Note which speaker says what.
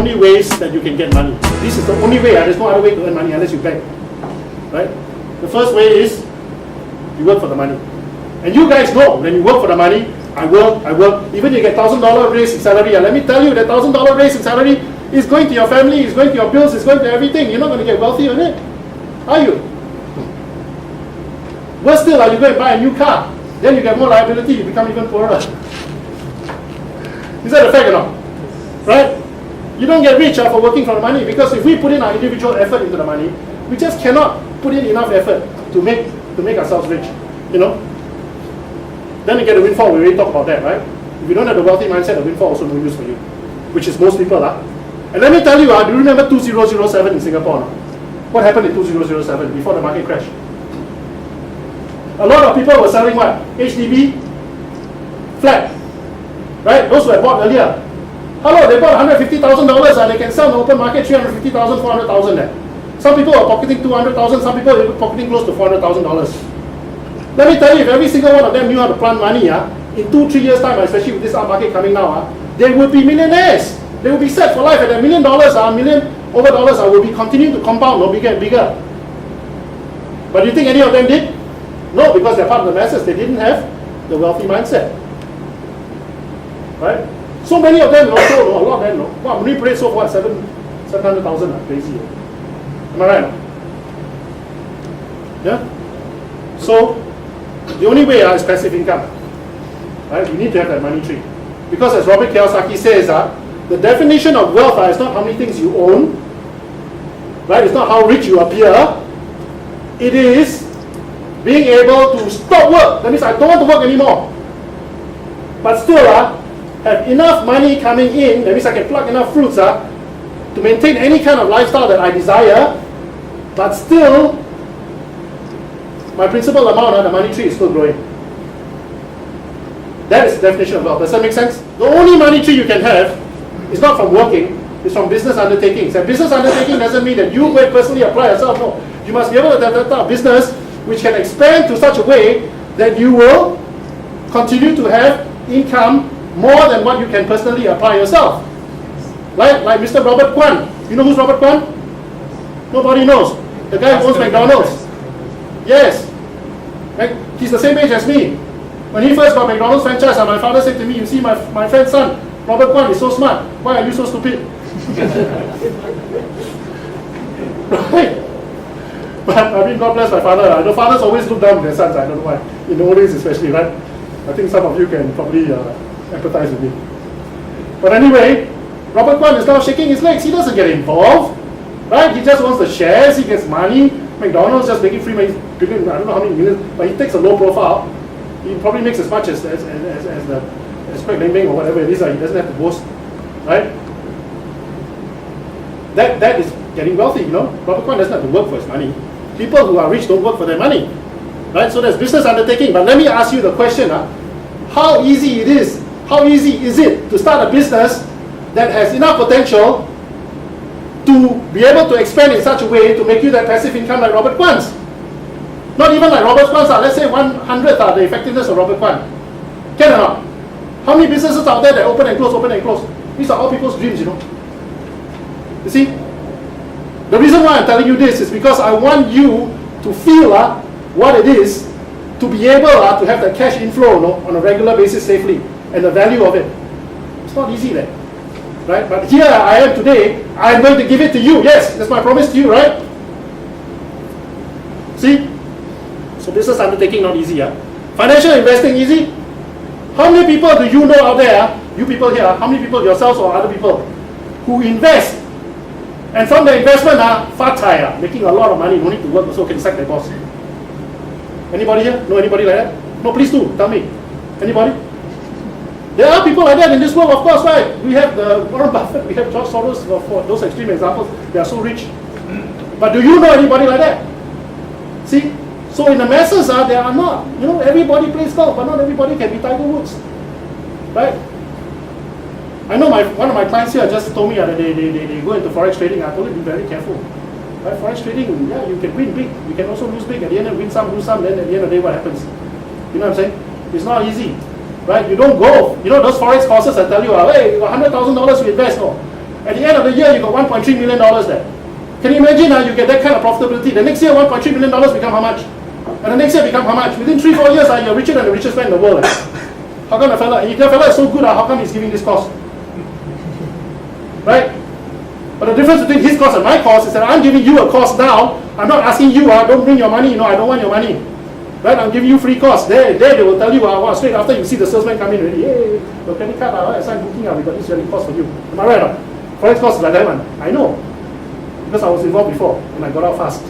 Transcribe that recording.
Speaker 1: only ways that you can get money. This is the only way. There's no other way to earn money unless you beg. Right? The first way is you work for the money. And you guys know, when you work for the money, I work. Even you get $1,000 raise in salary. And let me tell you, that $1,000 raise in salary is going to your family, is going to your bills, is going to everything. You're not going to get wealthy on it. Are you? Worse still, you go and buy a new car. Then you get more liability, you become even poorer. Is that a fact or not? Right? You don't get rich for working for the money, because if we put in our individual effort into the money, we just cannot put in enough effort to make ourselves rich. You know? Then you get a windfall. We already talked about that, right? If you don't have the wealthy mindset, the windfall also no use for you, which is most people. And let me tell you, do you remember 2007 in Singapore? What happened in 2007 before the market crashed? A lot of people were selling what? HDB flat, right? Those who had bought earlier. Hello, they bought $150,000 and they can sell in the open market $350,000, $400,000 there. Some people are pocketing $200,000, some people are pocketing close to $400,000. Let me tell you, if every single one of them knew how to plant money, in 2-3 years' time, especially with this art market coming now, they would be millionaires. They will be set for life, and $1 million, million over dollars will be continuing to compound, bigger and bigger. But do you think any of them did? No, because they're part of the masses. They didn't have the wealthy mindset. Right? So many of them, a lot of them, wow, Marine Parade so far, 700,000, crazy. Am I right? Yeah? So, the only way is passive income. Right? You need to have that money tree. Because as Robert Kiyosaki says, the definition of wealth is not how many things you own, right? It's not how rich you appear. It is being able to stop work. That means I don't want to work anymore. But still have enough money coming in, that means I can pluck enough fruits to maintain any kind of lifestyle that I desire, but still my principal amount, the money tree, is still growing. That is the definition of wealth. Does that make sense? The only money tree you can have is not from working, it's from business undertakings. And business undertaking doesn't mean that you will personally apply yourself. No. You must be able to have that type of business which can expand to such a way that you will continue to have income more than what you can personally apply yourself. Like Mr. Robert Kwan. You know who's Robert Kwan? Nobody knows. The guy who owns McDonald's. Yes. He's the same age as me. When he first got McDonald's franchise, my father said to me, you see my friend's son, Robert Kwan, is so smart. Why are you so stupid? Right? But I mean, God bless my father. The fathers always look down on their sons. I don't know why. In the old days especially, right? I think some of you can probably empathize with me. But anyway, Robert Kwan is now shaking his legs. He doesn't get involved. Right? He just wants the shares. He gets money. McDonald's just making free money. I don't know how many millions, but he takes a low profile. He probably makes as much as Craig Leng or whatever it is. He doesn't have to boast. Right? That is getting wealthy, you know. Robert Kwan doesn't have to work for his money. People who are rich don't work for their money. Right? So there's business undertaking. But let me ask you the question, how easy is it to start a business that has enough potential to be able to expand in such a way to make you that passive income like Robert Kwan's? Not even like Robert Kwan's, let's say 100th the effectiveness of Robert Kwan. Can or not? How many businesses out there that open and close? These are all people's dreams, you know. You see? The reason why I'm telling you this is because I want you to feel what it is to be able to have that cash inflow on a regular basis safely, and the value of it. It's not easy there. Right? But here I am today, I'm going to give it to you. Yes, that's my promise to you, right? See? So business undertaking not easy. Financial investing easy? How many people do you know out there, you people here, how many people yourselves or other people, who invest, and from the investment fatai, making a lot of money, no need to work, also can sack their boss? Anybody here? Know anybody like that? No, please do, tell me. Anybody? There are people like that in this world, of course, right? We have the Warren Buffett, we have George Soros, for those extreme examples, they are so rich. But do you know anybody like that? See? So in the masses, there are not. You know, everybody plays golf, but not everybody can be Tiger Woods. Right? I know one of my clients here just told me that they go into forex trading. I told them, be very careful. Right? Forex trading, yeah, you can win big. You can also lose big. At the end, win some, lose some. Then at the end of the day, what happens? You know what I'm saying? It's not easy. Right? You don't go. You know those forex courses I tell you, hey, you got $100,000 to invest. No. At the end of the year, you got $1.3 million there. Can you imagine how you get that kind of profitability? The next year, $1.3 million become how much? And the next year become how much? Within 3-4 years, you're richer than the richest man in the world. How come the fella, if the fella is so good, how come he's giving this course? Right? But the difference between his course and my course is that I'm giving you a course now. I'm not asking you, don't bring your money, I don't want your money. Right? I'm giving you free course. There they will tell you, straight after you see the salesman come in already, hey, your credit card, I signed booking, we got this really course for you. Am I right? Forex course is like that one. I know. Because I was involved before and I got out fast.